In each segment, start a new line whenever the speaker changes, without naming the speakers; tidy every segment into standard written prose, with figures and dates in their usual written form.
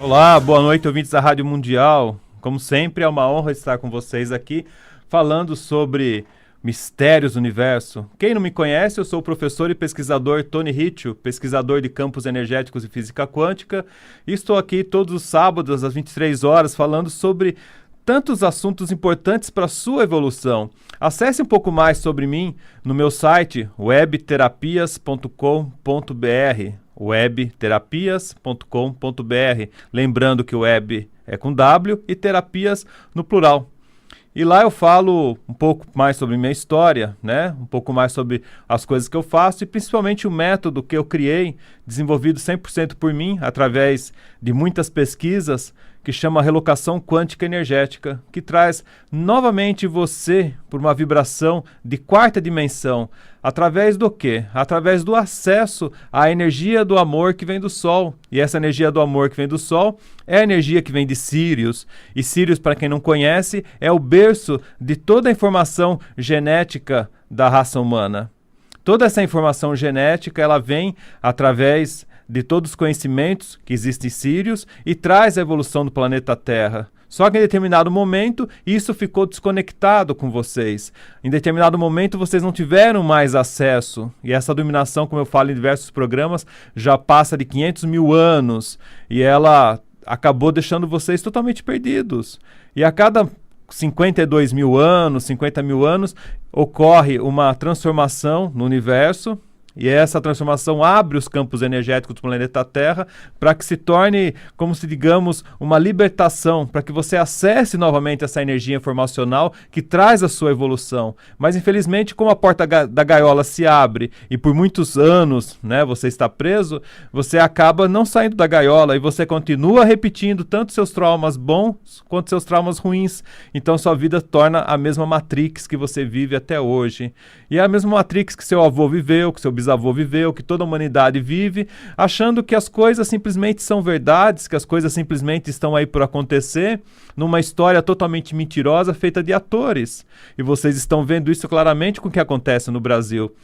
Olá, boa noite, ouvintes da Rádio Mundial. Como sempre, é uma honra estar com vocês aqui, falando sobre mistérios do universo. Quem não me conhece, eu sou o professor e pesquisador Tony Ritchie, pesquisador de campos energéticos e física quântica, e estou aqui todos os sábados, às 23 horas, falando sobre tantos assuntos importantes para a sua evolução. Acesse um pouco mais sobre mim no meu site webterapias.com.br, webterapias.com.br, lembrando que o web é com W e terapias no plural. E lá eu falo um pouco mais sobre minha história, né? Um pouco mais sobre as coisas que eu faço e principalmente o método que eu criei, desenvolvido 100% por mim, através de muitas pesquisas, que chama Relocação Quântica Energética, que traz novamente você por uma vibração de quarta dimensão. Através do quê? Através do acesso à energia do amor que vem do Sol. E essa energia do amor que vem do Sol é a energia que vem de Sírius. E Sírius, para quem não conhece, é o berço de toda a informação genética da raça humana. Toda essa informação genética, ela vem através de todos os conhecimentos que existem em Sírius e traz a evolução do planeta Terra. Só que em determinado momento isso ficou desconectado com vocês. Em determinado momento vocês não tiveram mais acesso. E essa dominação, como eu falo em diversos programas, já passa de 500 mil anos. E ela acabou deixando vocês totalmente perdidos. E a cada 52 mil anos, 50 mil anos, ocorre uma transformação no universo. E essa transformação abre os campos energéticos do planeta Terra para que se torne, como se digamos, uma libertação, para que você acesse novamente essa energia informacional que traz a sua evolução. Mas infelizmente, como a porta da gaiola se abre e por muitos anos, né, você está preso, você acaba não saindo da gaiola e você continua repetindo tanto seus traumas bons quanto seus traumas ruins. Então sua vida torna a mesma Matrix que você vive até hoje. E é a mesma Matrix que seu avô viveu, que seu bisavô viveu, que toda a humanidade vive, achando que as coisas simplesmente são verdades, que as coisas simplesmente estão aí por acontecer, numa história totalmente mentirosa feita de atores. E vocês estão vendo isso claramente com o que acontece no Brasil.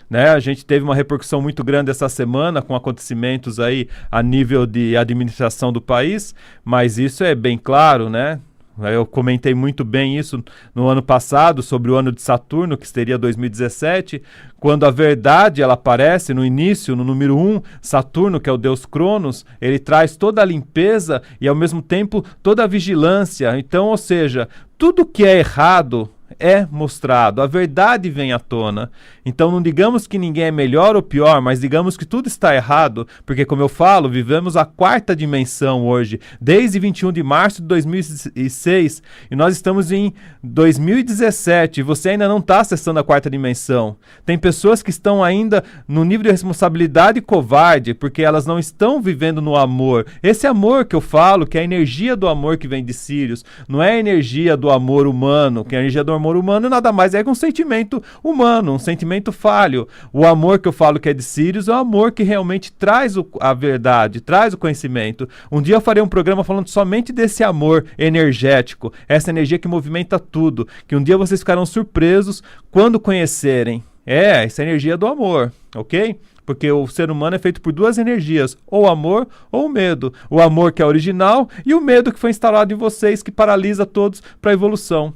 Né? A gente teve uma repercussão muito grande essa semana com acontecimentos aí a nível de administração do país, mas isso é bem claro, né? Eu comentei muito bem isso no ano passado, sobre o ano de Saturno, que seria 2017, quando a verdade ela aparece no início, no número 1, Saturno, que é o deus Cronos, ele traz toda a limpeza e ao mesmo tempo toda a vigilância. Então, ou seja, tudo que é errado é mostrado, a verdade vem à tona. Então não digamos que ninguém é melhor ou pior, mas digamos que tudo está errado, porque como eu falo, vivemos a quarta dimensão hoje, desde 21 de março de 2006, e nós estamos em 2017, e você ainda não está acessando a quarta dimensão. Tem pessoas que estão ainda no nível de responsabilidade covarde, porque elas não estão vivendo no amor. Esse amor que eu falo, que é a energia do amor que vem de Sírius, não é a energia do amor humano, que é a energia do amor humano nada mais é que um sentimento humano, um sentimento falho. O amor que eu falo que é de Sírius é o amor que realmente traz a verdade, traz o conhecimento. Um dia eu farei um programa falando somente desse amor energético, essa energia que movimenta tudo, que um dia vocês ficarão surpresos quando conhecerem. Essa energia do amor, ok? Porque o ser humano é feito por duas energias, ou o amor ou o medo. O amor que é original e o medo que foi instalado em vocês, que paralisa todos para a evolução.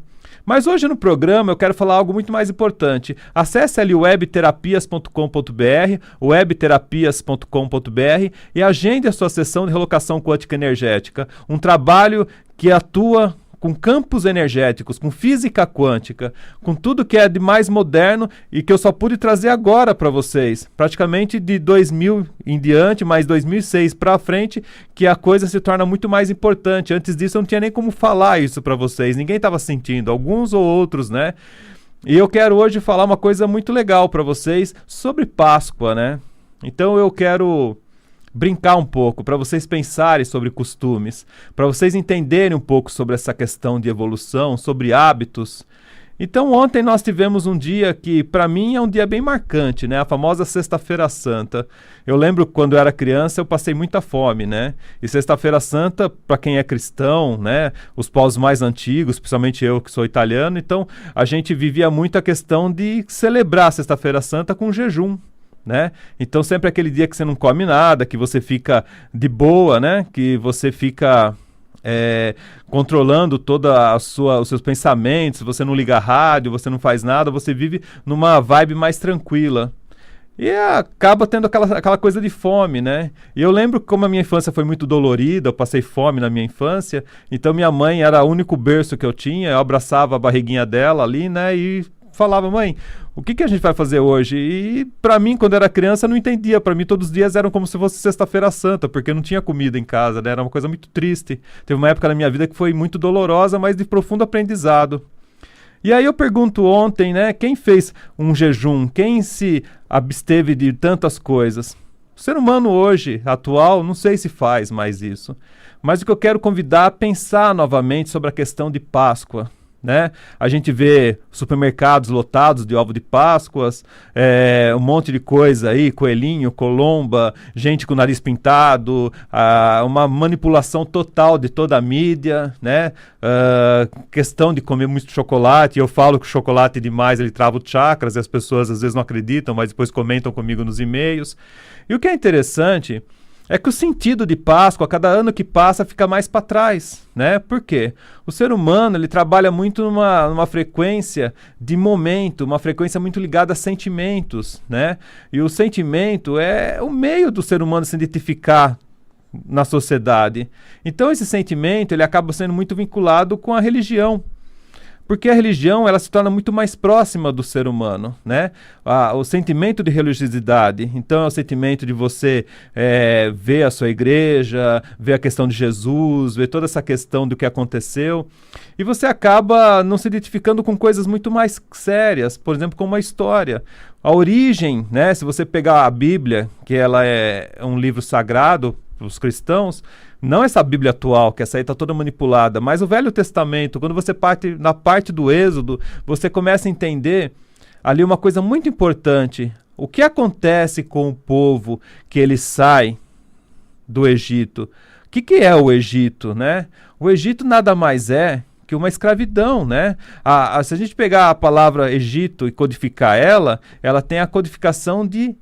Mas hoje no programa eu quero falar algo muito mais importante. Acesse ali webterapias.com.br, webterapias.com.br e agende a sua sessão de relocação quântica energética. Um trabalho que atua com campos energéticos, com física quântica, com tudo que é de mais moderno e que eu só pude trazer agora para vocês. Praticamente de 2000 em diante, mais 2006 para frente, que a coisa se torna muito mais importante. Antes disso eu não tinha nem como falar isso para vocês, ninguém estava sentindo, alguns ou outros, né? E eu quero hoje falar uma coisa muito legal para vocês sobre Páscoa, né? Então eu quero brincar um pouco, para vocês pensarem sobre costumes, para vocês entenderem um pouco sobre essa questão de evolução, sobre hábitos. Então ontem nós tivemos um dia que para mim é um dia bem marcante, né? A famosa Sexta-feira Santa. Eu lembro quando eu era criança eu passei muita fome, né? E Sexta-feira Santa, para quem é cristão, né? Os povos mais antigos, principalmente eu que sou italiano, então a gente vivia muito a questão de celebrar a Sexta-feira Santa com jejum. né? Então sempre aquele dia que você não come nada, que você fica de boa, né? Que você fica controlando os seus pensamentos, você não liga a rádio, você não faz nada, você vive numa vibe mais tranquila. E acaba tendo aquela coisa de fome, né? E eu lembro como a minha infância foi muito dolorida, eu passei fome na minha infância, então minha mãe era o único berço que eu tinha, eu abraçava a barriguinha dela ali, né? E falava, mãe, o que a gente vai fazer hoje? E pra mim, quando eu era criança, eu não entendia. Pra mim, todos os dias eram como se fosse Sexta-feira Santa, porque não tinha comida em casa, né? Era uma coisa muito triste. Teve uma época na minha vida que foi muito dolorosa, mas de profundo aprendizado. E aí eu pergunto ontem, né, quem fez um jejum? Quem se absteve de tantas coisas? O ser humano hoje, atual, não sei se faz mais isso. Mas o que eu quero convidar a pensar novamente sobre a questão de Páscoa, né? A gente vê supermercados lotados de ovo de Páscoas, um monte de coisa aí, coelhinho, colomba, gente com o nariz pintado, uma manipulação total de toda a mídia, né? Questão de comer muito chocolate. Eu falo que o chocolate demais ele trava os chakras e as pessoas às vezes não acreditam, mas depois comentam comigo nos e-mails. E o que é interessante é que o sentido de Páscoa, a cada ano que passa, fica mais para trás, né? Por quê? O ser humano, ele trabalha muito numa frequência de momento, uma frequência muito ligada a sentimentos, né? E o sentimento é o meio do ser humano se identificar na sociedade. Então, esse sentimento, ele acaba sendo muito vinculado com a religião. Porque a religião, ela se torna muito mais próxima do ser humano, né? O sentimento de religiosidade, então é o sentimento de você ver a sua igreja, ver a questão de Jesus, ver toda essa questão do que aconteceu, e você acaba não se identificando com coisas muito mais sérias, por exemplo, como a história. A origem, né? Se você pegar a Bíblia, que ela é um livro sagrado para os cristãos, não essa Bíblia atual, que essa aí está toda manipulada, mas o Velho Testamento, quando você parte na parte do Êxodo, você começa a entender ali uma coisa muito importante. O que acontece com o povo que ele sai do Egito? O que é o Egito, né? O Egito nada mais é que uma escravidão, né? Se a gente pegar a palavra Egito e codificar ela tem a codificação de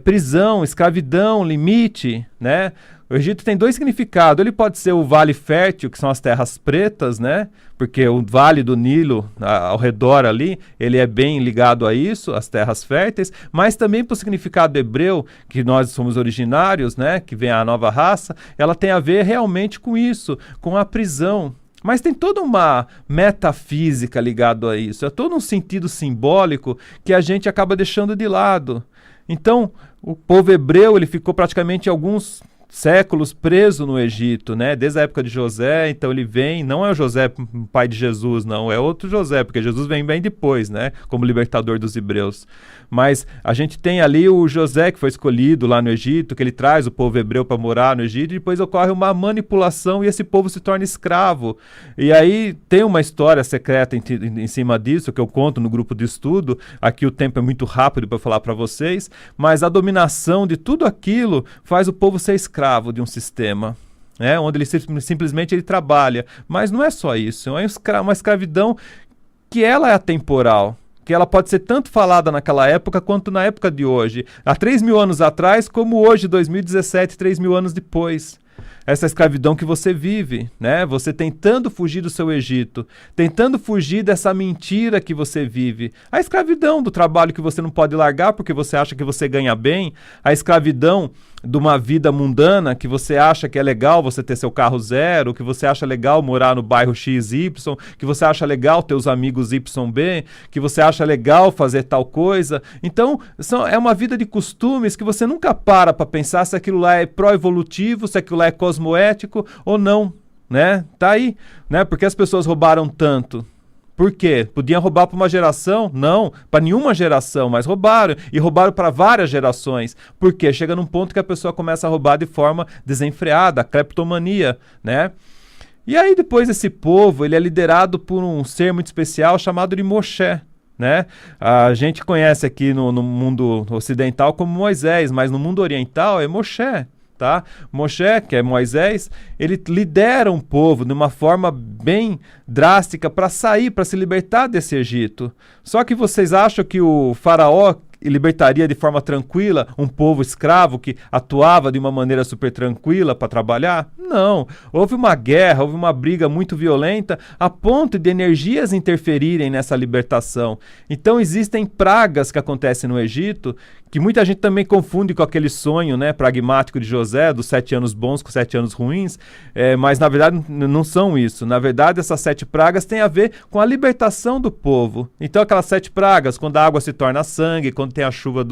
prisão, escravidão, limite, né? O Egito tem dois significados. Ele pode ser o Vale Fértil, que são as terras pretas, né? Porque o Vale do Nilo, ao redor ali, ele é bem ligado a isso, as terras férteis, mas também para o significado hebreu, que nós somos originários, né? Que vem a nova raça, ela tem a ver realmente com isso, com a prisão. Mas tem toda uma metafísica ligada a isso, é todo um sentido simbólico que a gente acaba deixando de lado. Então, o povo hebreu, ele ficou praticamente alguns séculos preso no Egito, né? Desde a época de José, então ele vem, não é o José, pai de Jesus, não, é outro José, porque Jesus vem bem depois, né? Como libertador dos hebreus. Mas a gente tem ali o José que foi escolhido lá no Egito, que ele traz o povo hebreu para morar no Egito, e depois ocorre uma manipulação e esse povo se torna escravo. E aí tem uma história secreta em cima disso, que eu conto no grupo de estudo. Aqui o tempo é muito rápido para falar para vocês, mas a dominação de tudo aquilo faz o povo ser escravo de um sistema, onde ele simplesmente ele trabalha. Mas não é só isso, é uma escravidão que ela é atemporal, que ela pode ser tanto falada naquela época quanto na época de hoje, há 3.000 anos atrás, como hoje, 2017, 3.000 anos depois. Essa escravidão que você vive, né? Você tentando fugir do seu Egito, tentando fugir dessa mentira que você vive. A escravidão do trabalho que você não pode largar porque você acha que você ganha bem, a escravidão de uma vida mundana que você acha que é legal você ter seu carro zero, que você acha legal morar no bairro XY, que você acha legal ter os amigos YB, que você acha legal fazer tal coisa. Então, é uma vida de costumes que você nunca para pensar se aquilo lá é pró-evolutivo, se aquilo lá é cosmoético ou não, né? Tá aí, né? Porque as pessoas roubaram tanto. Por quê? Podiam roubar para uma geração? Não, para nenhuma geração, mas roubaram. E roubaram para várias gerações. Por quê? Chega num ponto que a pessoa começa a roubar de forma desenfreada, a cleptomania, né? E aí depois esse povo, ele é liderado por um ser muito especial chamado de Moshe, né? A gente conhece aqui no mundo ocidental como Moisés, mas no mundo oriental é Moshe. Tá? Moshe, que é Moisés, ele lidera um povo de uma forma bem drástica para sair, para se libertar desse Egito. Só que vocês acham que o faraó libertaria de forma tranquila um povo escravo que atuava de uma maneira super tranquila para trabalhar? Não. Houve uma guerra, houve uma briga muito violenta a ponto de energias interferirem nessa libertação. Então existem pragas que acontecem no Egito que muita gente também confunde com aquele sonho, né, pragmático de José, dos 7 anos bons com 7 anos ruins, mas na verdade não são isso. Na verdade, essas 7 pragas têm a ver com a libertação do povo. Então aquelas 7 pragas, quando a água se torna sangue, quando tem a chuva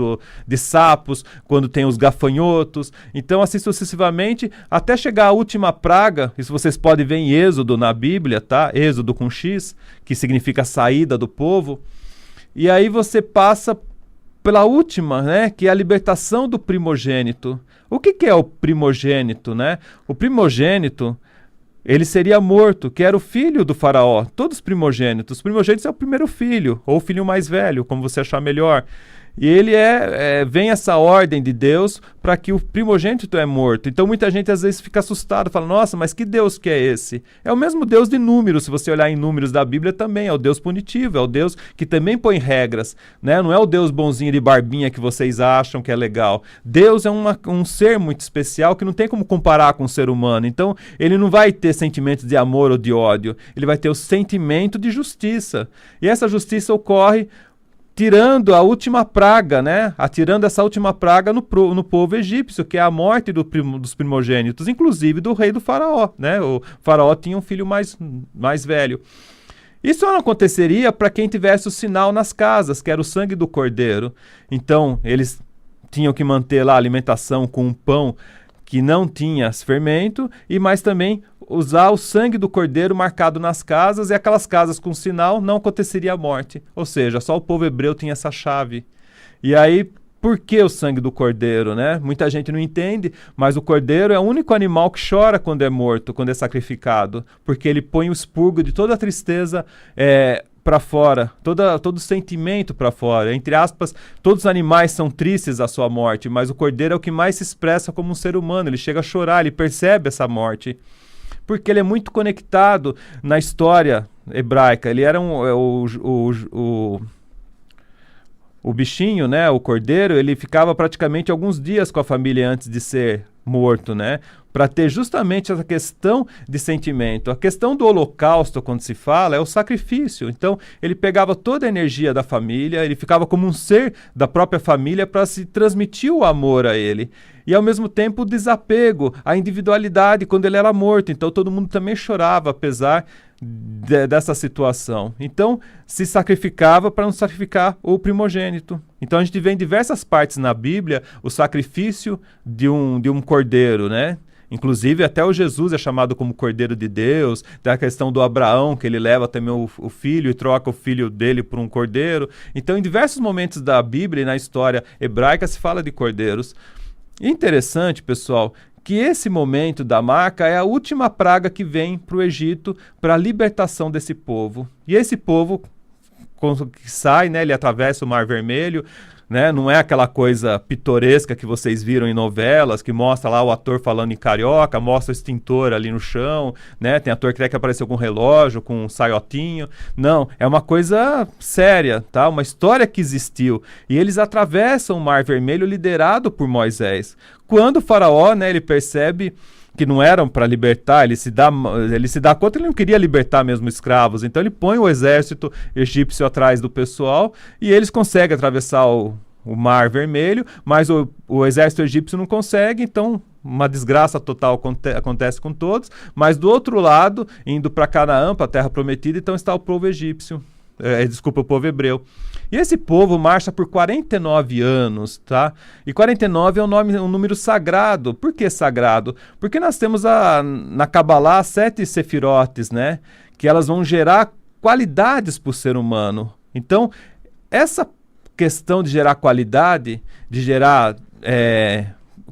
de sapos, quando tem os gafanhotos, então assim sucessivamente, até chegar à última praga, isso vocês podem ver em Êxodo na Bíblia, tá? Êxodo com X, que significa a saída do povo, e aí você passa pela última, né, que é a libertação do primogênito. O que é o primogênito, né? O primogênito, ele seria morto, que era o filho do faraó. Todos os primogênitos. Os primogênitos é o primeiro filho, ou o filho mais velho, como você achar melhor. E ele vem essa ordem de Deus para que o primogênito é morto. Então muita gente às vezes fica assustado, fala, nossa, mas que Deus que é esse? É o mesmo Deus de Números, se você olhar em Números da Bíblia também, é o Deus punitivo, é o Deus que também põe regras, né? Não é o Deus bonzinho de barbinha que vocês acham que é legal. Deus é um ser muito especial que não tem como comparar com o ser humano. Então ele não vai ter sentimentos de amor ou de ódio, ele vai ter o sentimento de justiça. E essa justiça ocorre tirando a última praga, né? Atirando essa última praga no povo egípcio, que é a morte dos primogênitos, inclusive do rei do faraó, né? O faraó tinha um filho mais velho. Isso não aconteceria para quem tivesse o sinal nas casas, que era o sangue do cordeiro. Então, eles tinham que manter lá a alimentação com um pão que não tinha fermento, e mais também usar o sangue do cordeiro marcado nas casas, e aquelas casas com sinal não aconteceria a morte. Ou seja, só o povo hebreu tinha essa chave. E aí, por que o sangue do cordeiro, né? Muita gente não entende, mas o cordeiro é o único animal que chora quando é morto, quando é sacrificado, porque ele põe o expurgo de toda a tristeza para fora, todo sentimento para fora. Entre aspas, todos os animais são tristes à sua morte, mas o cordeiro é o que mais se expressa como um ser humano. Ele chega a chorar, ele percebe essa morte, porque ele é muito conectado na história hebraica. Ele era o bichinho, né, o cordeiro, ele ficava praticamente alguns dias com a família antes de ser morto, né, para ter justamente essa questão de sentimento. A questão do holocausto, quando se fala, é o sacrifício. Então, ele pegava toda a energia da família, ele ficava como um ser da própria família para se transmitir o amor a ele. E, ao mesmo tempo, o desapego, a individualidade quando ele era morto. Então, todo mundo também chorava, apesar dessa situação. Então, se sacrificava para não sacrificar o primogênito. Então, a gente vê em diversas partes na Bíblia o sacrifício de um cordeiro, né? Inclusive, até o Jesus é chamado como Cordeiro de Deus. Tem a questão do Abraão, que ele leva também o filho e troca o filho dele por um cordeiro. Então, em diversos momentos da Bíblia e na história hebraica se fala de cordeiros. Interessante, pessoal, que esse momento da marca é a última praga que vem para o Egito para a libertação desse povo. E esse povo que sai, né, ele atravessa o Mar Vermelho, né, não é aquela coisa pitoresca que vocês viram em novelas, que mostra lá o ator falando em carioca, mostra o extintor ali no chão, né, tem ator que até que apareceu com um relógio, com um saiotinho. Não, é uma coisa séria, tá? Uma história que existiu. E eles atravessam o Mar Vermelho liderado por Moisés. Quando o faraó, né, ele percebe que não eram para libertar, ele se dá conta que ele não queria libertar mesmo escravos, então ele põe o exército egípcio atrás do pessoal e eles conseguem atravessar o Mar Vermelho, mas o exército egípcio não consegue, então uma desgraça total acontece com todos, mas do outro lado, indo para Canaã, para a Terra Prometida, então está o povo egípcio. O povo hebreu. E esse povo marcha por 49 anos, tá? E 49 é um número sagrado. Por que sagrado? Porque nós temos na Cabalá 7 sefirotes, né? Que elas vão gerar qualidades para o ser humano. Então, essa questão de gerar qualidade, de gerar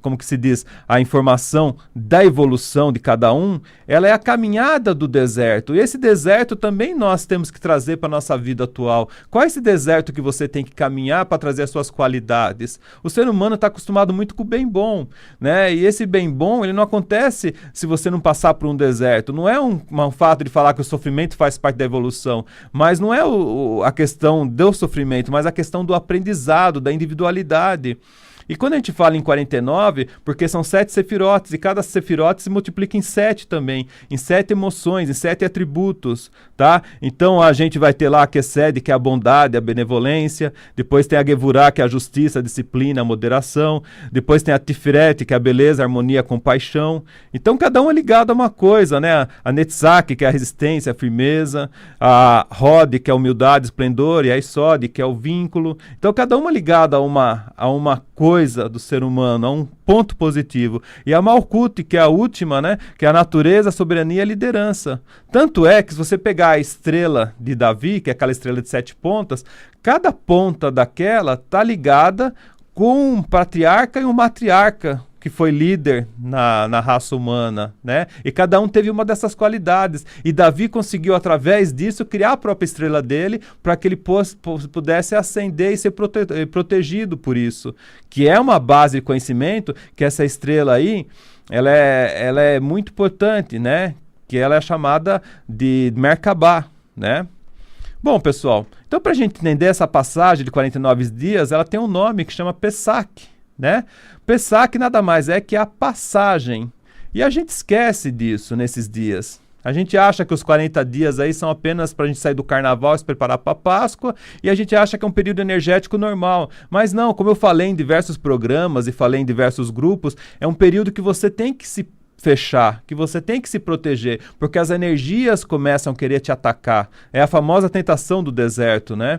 como que se diz, a informação da evolução de cada um, ela é a caminhada do deserto. E esse deserto também nós temos que trazer para a nossa vida atual. Qual é esse deserto que você tem que caminhar para trazer as suas qualidades? O ser humano está acostumado muito com o bem bom, né? E esse bem bom, ele não acontece se você não passar por um deserto. Não é um fato de falar que o sofrimento faz parte da evolução, mas não é a questão do sofrimento, mas a questão do aprendizado, da individualidade. E quando a gente fala em 49, porque são 7 sefirotes, e cada sefirote se multiplica em 7 também, em 7 emoções, em 7 atributos, tá? Então a gente vai ter lá a Kesed, que é a bondade, a benevolência, depois tem a Gevurah, que é a justiça, a disciplina, a moderação, depois tem a Tiferet, que é a beleza, a harmonia, a compaixão. Então cada um é ligado a uma coisa, né? A Netzach, que é a resistência, a firmeza, a Hod, que é a humildade, esplendor, e a Isod, que é o vínculo. Então cada uma é ligada a uma coisa do ser humano, a um ponto positivo. E a Malkut, que é a última, né, que é a natureza, a soberania e a liderança. Tanto é que se você pegar a estrela de Davi, que é aquela estrela de 7 pontas, cada ponta daquela está ligada com um patriarca e um matriarca, que foi líder na raça humana, né? E cada um teve uma dessas qualidades. E Davi conseguiu, através disso, criar a própria estrela dele para que ele pudesse ascender e ser protegido por isso. Que é uma base de conhecimento, que essa estrela aí, ela é muito importante, né? Que ela é chamada de Merkabah, né? Bom, pessoal, então para a gente entender essa passagem de 49 dias, ela tem um nome que chama Pesach, né? Pesach nada mais é que a passagem. E a gente esquece disso nesses dias. A gente acha que os 40 dias aí são apenas para a gente sair do carnaval e se preparar para a Páscoa, e a gente acha que é um período energético normal. Mas não, como eu falei em diversos programas e falei em diversos grupos, é um período que você tem que se fechar, que você tem que se proteger, porque as energias começam a querer te atacar. É a famosa tentação do deserto, né?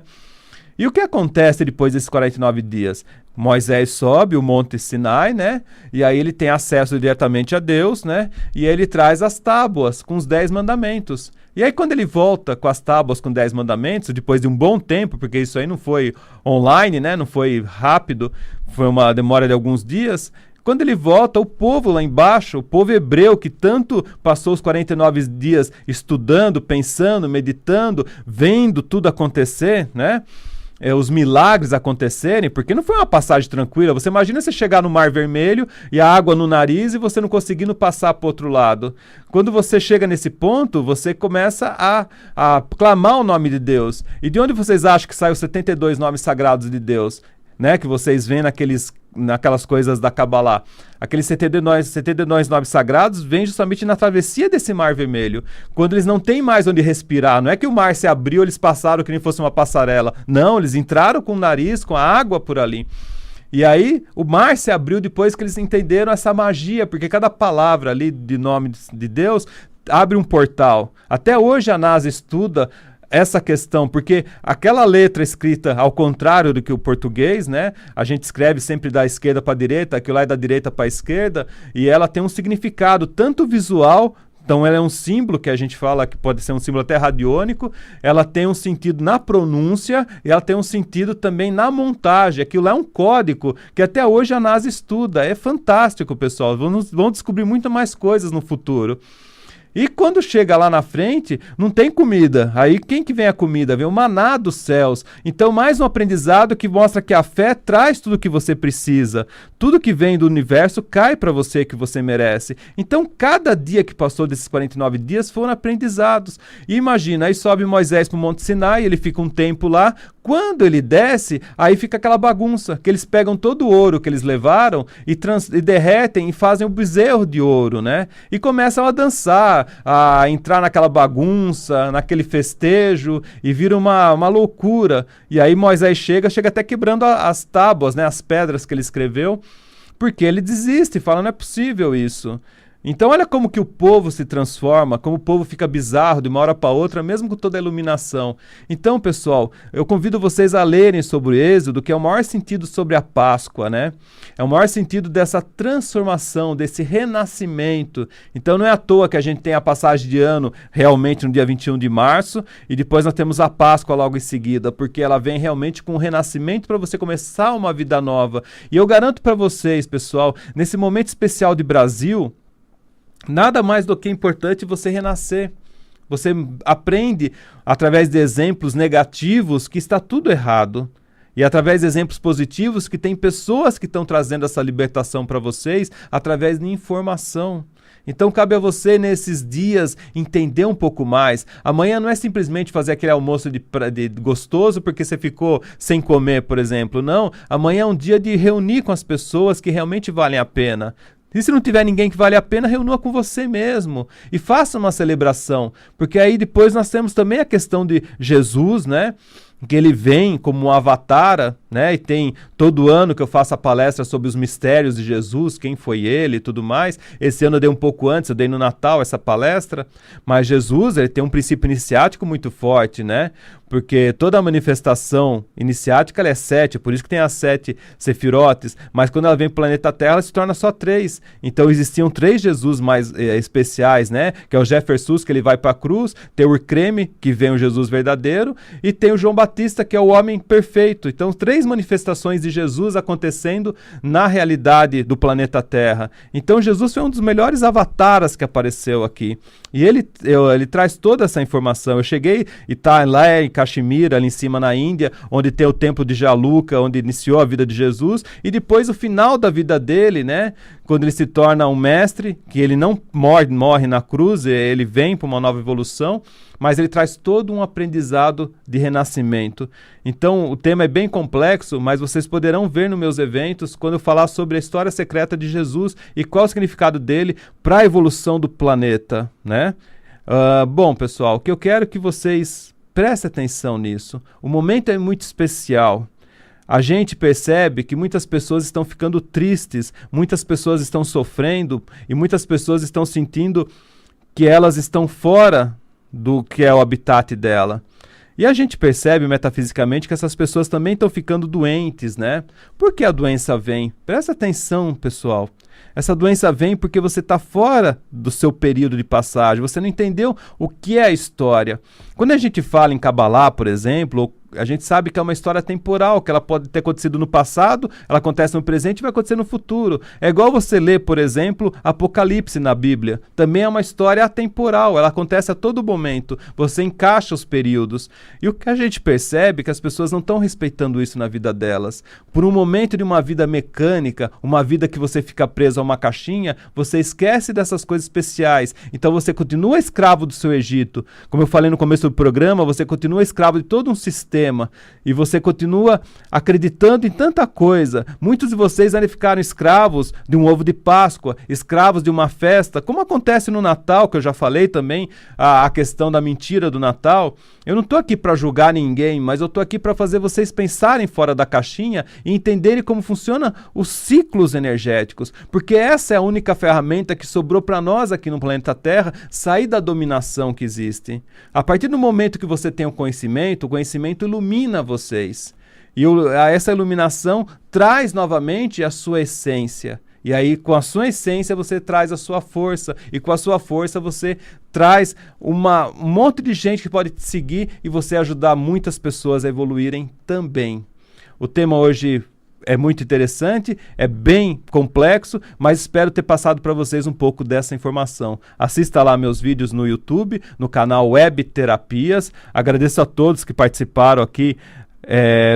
E o que acontece depois desses 49 dias? Moisés sobe o Monte Sinai, né? E aí ele tem acesso diretamente a Deus, né? E ele traz as tábuas com os 10 mandamentos. E aí quando ele volta com as tábuas com 10 mandamentos, depois de um bom tempo, porque isso aí não foi online, né? Não foi rápido, foi uma demora de alguns dias. Quando ele volta, o povo lá embaixo, o povo hebreu que tanto passou os 49 dias estudando, pensando, meditando, vendo tudo acontecer, né? Os milagres acontecerem, porque não foi uma passagem tranquila. Você imagina você chegar no Mar Vermelho e a água no nariz e você não conseguindo passar para o outro lado. Quando você chega nesse ponto, você começa a clamar o nome de Deus. E de onde vocês acham que saem os 72 nomes sagrados de Deus? Né, que vocês veem naquelas coisas da Kabbalah. Aqueles 72 nomes sagrados vêm justamente na travessia desse Mar Vermelho, quando eles não têm mais onde respirar. Não é que o mar se abriu, eles passaram que nem fosse uma passarela. Não, eles entraram com o nariz, com a água por ali. E aí o mar se abriu depois que eles entenderam essa magia, porque cada palavra ali de nome de Deus abre um portal. Até hoje a NASA estuda essa questão, porque aquela letra escrita ao contrário do que o português, né? A gente escreve sempre da esquerda para a direita, aquilo lá é da direita para a esquerda, e ela tem um significado tanto visual, então ela é um símbolo que a gente fala que pode ser um símbolo até radiônico, ela tem um sentido na pronúncia e ela tem um sentido também na montagem. Aquilo é um código que até hoje a NASA estuda. É fantástico, pessoal. Vão descobrir muito mais coisas no futuro. E quando chega lá na frente, não tem comida. Aí quem que vem a comida? Vem o maná dos céus. Então mais um aprendizado que mostra que a fé traz tudo o que você precisa. Tudo que vem do universo cai para você que você merece. Então cada dia que passou desses 49 dias foram aprendizados. E imagina, aí sobe Moisés para o Monte Sinai, ele fica um tempo lá. Quando ele desce, aí fica aquela bagunça, que eles pegam todo o ouro que eles levaram e derretem e fazem um bezerro de ouro, né? E começam a dançar, a entrar naquela bagunça, naquele festejo, e vira uma loucura. E aí Moisés chega até quebrando as tábuas, né? As pedras que ele escreveu, porque ele desiste, fala, não é possível isso. Então olha como que o povo se transforma, como o povo fica bizarro de uma hora para outra, mesmo com toda a iluminação. Então, pessoal, eu convido vocês a lerem sobre o Êxodo, que é o maior sentido sobre a Páscoa, né? É o maior sentido dessa transformação, desse renascimento. Então não é à toa que a gente tem a passagem de ano realmente no dia 21 de março e depois nós temos a Páscoa logo em seguida, porque ela vem realmente com um renascimento para você começar uma vida nova. E eu garanto para vocês, pessoal, nesse momento especial de Brasil, nada mais do que importante você renascer. Você aprende através de exemplos negativos que está tudo errado. E através de exemplos positivos que tem pessoas que estão trazendo essa libertação para vocês através de informação. Então cabe a você nesses dias entender um pouco mais. Amanhã não é simplesmente fazer aquele almoço de gostoso porque você ficou sem comer, por exemplo. Não, amanhã é um dia de reunir com as pessoas que realmente valem a pena. E se não tiver ninguém que vale a pena, reúna com você mesmo e faça uma celebração, porque aí depois nós temos também a questão de Jesus, né? Que ele vem como um avatar, né? E tem todo ano que eu faço a palestra sobre os mistérios de Jesus, quem foi ele e tudo mais. Esse ano eu dei um pouco antes, eu dei no Natal essa palestra, mas Jesus, ele tem um princípio iniciático muito forte, né? Porque toda a manifestação iniciática ela é 7, por isso que tem as 7 sefirotes, mas quando ela vem para o planeta Terra, ela se torna só 3. Então existiam 3 Jesus mais especiais, né? Que é o Jeffersus, que ele vai para a cruz, tem o Urcreme, que vem o Jesus verdadeiro, e tem o João Batista, que é o homem perfeito. Então 3 manifestações de Jesus acontecendo na realidade do planeta Terra. Então Jesus foi um dos melhores avatares que apareceu aqui. E ele traz toda essa informação. Eu cheguei e tá lá em Caxemira, ali em cima na Índia, onde tem o templo de Jaluka, onde iniciou a vida de Jesus, e depois o final da vida dele, né? Quando ele se torna um mestre, que ele não morre na cruz, ele vem para uma nova evolução, mas ele traz todo um aprendizado de renascimento. Então o tema é bem complexo, mas vocês poderão ver nos meus eventos quando eu falar sobre a história secreta de Jesus e qual o significado dele para a evolução do planeta, né? Bom, pessoal, o que eu quero que vocês prestem atenção nisso. O momento é muito especial. A gente percebe que muitas pessoas estão ficando tristes, muitas pessoas estão sofrendo e muitas pessoas estão sentindo que elas estão fora do que é o habitat dela. E a gente percebe metafisicamente que essas pessoas também estão ficando doentes, né? Por que a doença vem? Presta atenção, pessoal. Essa doença vem porque você está fora do seu período de passagem, você não entendeu o que é a história. Quando a gente fala em Kabbalah, por exemplo, a gente sabe que é uma história temporal, que ela pode ter acontecido no passado, ela acontece no presente e vai acontecer no futuro. É igual você ler, por exemplo, Apocalipse na Bíblia. Também é uma história atemporal, ela acontece a todo momento. Você encaixa os períodos. E o que a gente percebe é que as pessoas não estão respeitando isso na vida delas. Por um momento de uma vida mecânica, uma vida que você fica preso a uma caixinha, você esquece dessas coisas especiais. Então você continua escravo do seu Egito. Como eu falei no começo do programa, você continua escravo de todo um sistema. E você continua acreditando em tanta coisa. Muitos de vocês ainda ficaram escravos de um ovo de Páscoa, escravos de uma festa, como acontece no Natal, que eu já falei também, a questão da mentira do Natal. Eu não estou aqui para julgar ninguém, mas eu estou aqui para fazer vocês pensarem fora da caixinha e entenderem como funcionam os ciclos energéticos, porque essa é a única ferramenta que sobrou para nós aqui no planeta Terra, sair da dominação que existe. A partir do momento que você tem o conhecimento ilumina vocês. E essa iluminação traz novamente a sua essência. E aí, com a sua essência, você traz a sua força. E com a sua força, você traz um monte de gente que pode te seguir e você ajudar muitas pessoas a evoluírem também. O tema hoje é muito interessante, é bem complexo, mas espero ter passado para vocês um pouco dessa informação. Assista lá meus vídeos no YouTube, no canal Web Terapias. Agradeço a todos que participaram aqui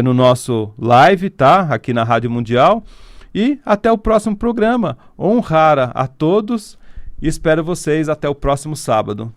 no nosso live, tá? Aqui na Rádio Mundial. E até o próximo programa. Honrara a todos e espero vocês até o próximo sábado.